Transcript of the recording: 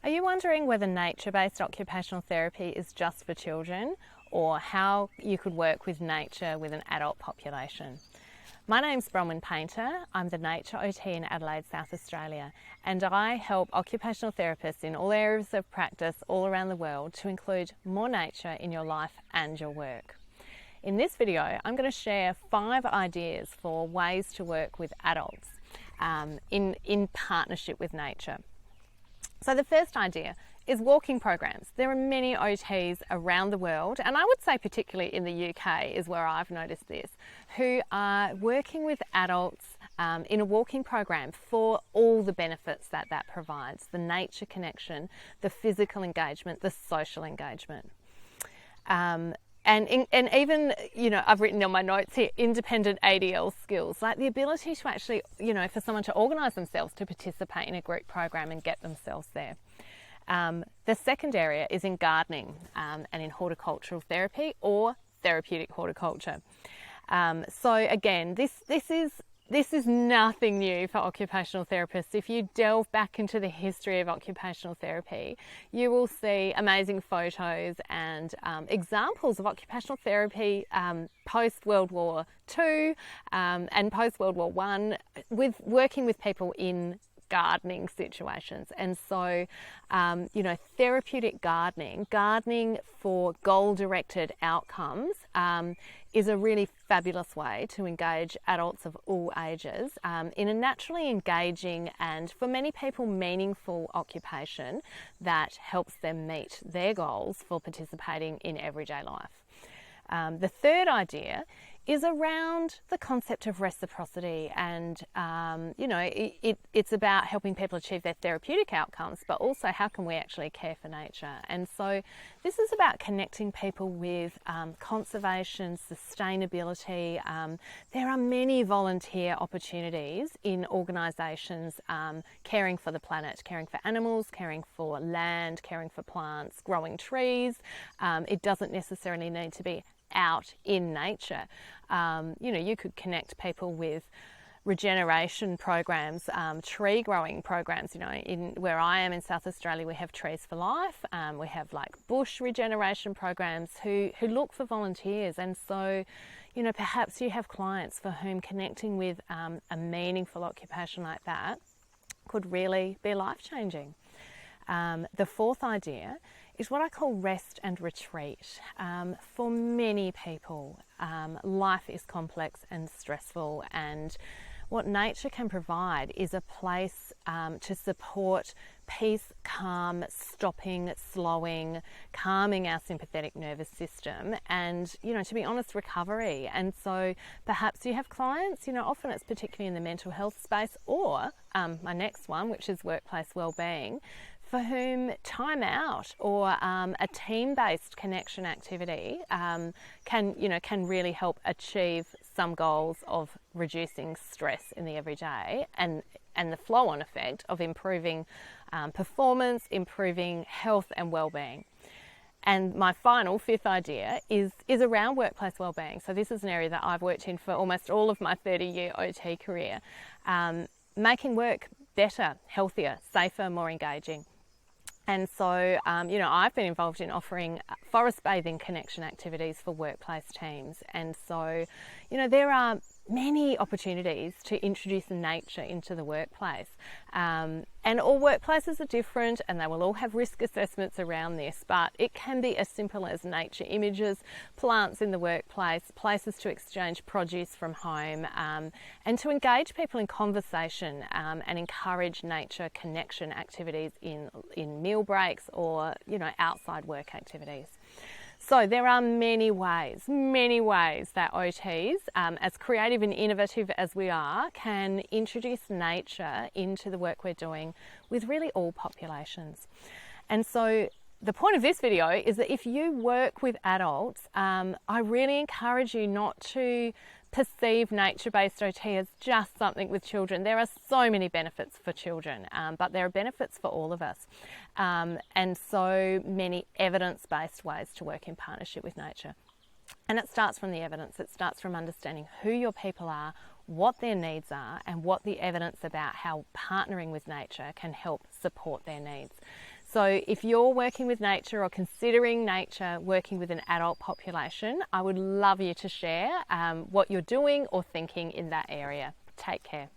Are you wondering whether nature-based occupational therapy is just for children, or how you could work with nature with an adult population? My name's Bronwyn Painter. I'm the Nature OT in Adelaide, South Australia, and I help occupational therapists in all areas of practice all around the world to include more nature in your life and your work. In this video, I'm going to share 5 ideas for ways to work with adults in partnership with nature. So the first idea is walking programs. There are many OTs around the world, and I would say particularly in the UK is where I've noticed this, who are working with adults in a walking program for all the benefits that provides: the nature connection, the physical engagement, the social engagement. And even, I've written on my notes here, independent ADL skills, like the ability to actually, for someone to organise themselves to participate in a group program and get themselves there. The second area is in gardening and in horticultural therapy or therapeutic horticulture. So again, this is nothing new for occupational therapists. If you delve back into the history of occupational therapy, you will see amazing photos and examples of occupational therapy post-World War II and post-World War I, with working with people in gardening situations. And so, therapeutic gardening for goal-directed outcomes is a really fabulous way to engage adults of all ages in a naturally engaging and, for many people, meaningful occupation that helps them meet their goals for participating in everyday life. The third idea is around the concept of reciprocity, and it's about helping people achieve their therapeutic outcomes, but also how can we actually care for nature. And so this is about connecting people with conservation, sustainability. There are many volunteer opportunities in organisations caring for the planet, caring for animals, caring for land, caring for plants, growing trees. It doesn't necessarily need to be out in nature. You could connect people with regeneration programs, tree growing programs. In where I am in South Australia, we have Trees for Life. We have like bush regeneration programs who look for volunteers. And so, perhaps you have clients for whom connecting with a meaningful occupation like that could really be life-changing. The fourth idea is what I call rest and retreat. For many people, life is complex and stressful, and what nature can provide is a place to support peace, calm, stopping, slowing, calming our sympathetic nervous system, and, to be honest, recovery. And so perhaps you have clients, often it's particularly in the mental health space, or my next one, which is workplace wellbeing, for whom time out or a team-based connection activity can really help achieve some goals of reducing stress in the everyday, and the flow-on effect of improving performance, improving health and well-being. And my final, fifth idea is around workplace wellbeing. So this is an area that I've worked in for almost all of my 30-year OT career, making work better, healthier, safer, more engaging. And so, I've been involved in offering forest bathing connection activities for workplace teams. And so, there are many opportunities to introduce nature into the workplace. And all workplaces are different, and they will all have risk assessments around this, but it can be as simple as nature images, plants in the workplace, places to exchange produce from home, and to engage people in conversation and encourage nature connection activities in meal breaks or, outside work activities. So there are many ways that OTs, as creative and innovative as we are, can introduce nature into the work we're doing with really all populations. And so the point of this video is that if you work with adults, I really encourage you not to perceive nature-based OT as just something with children. There are so many benefits for children, but there are benefits for all of us, and so many evidence-based ways to work in partnership with nature. And it starts from the evidence. It starts from understanding who your people are, what their needs are, and what the evidence about how partnering with nature can help support their needs. So if you're working with nature or considering nature working with an adult population, I would love you to share what you're doing or thinking in that area. Take care.